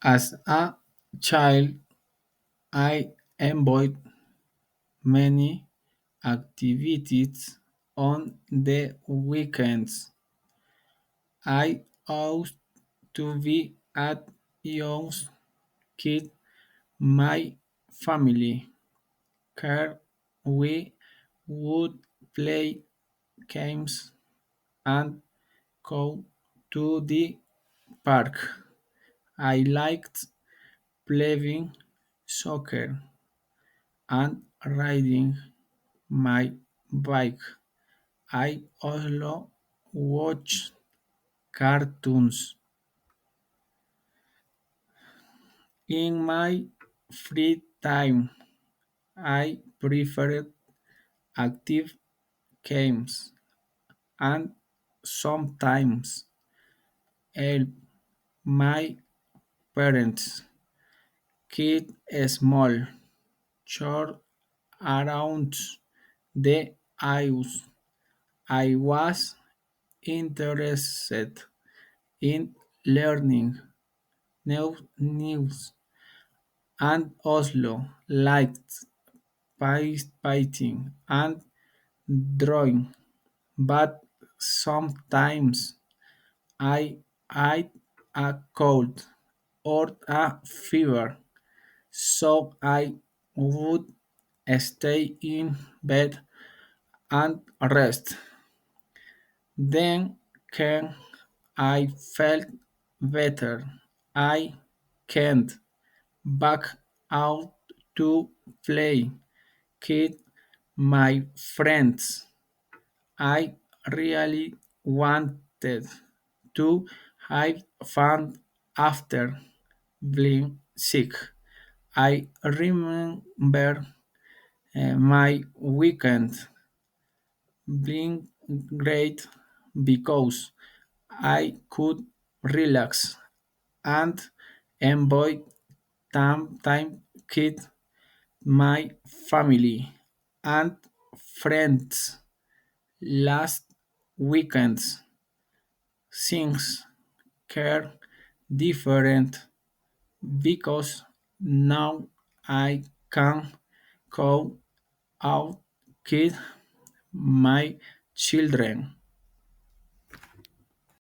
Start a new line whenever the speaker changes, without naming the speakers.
As a child, I enjoyed many activities on the weekends. I used to be at young kid my family car. We would play games and go to the park. I liked playing soccer and riding my bike. I also watched cartoons. In my free time, I preferred active games and sometimes help my parents keep small chores around the house. I was interested in learning new news and also liked painting and drawing, but sometimes I had a cold or a fever, so I would stay in bed and rest. Then when I felt better, I came back out to play with my friends. I really wanted to have fun after being sick. I remember my weekend being great because I could relax and enjoy time with my family and friends. Last weekends things were different because now I can go out with my children.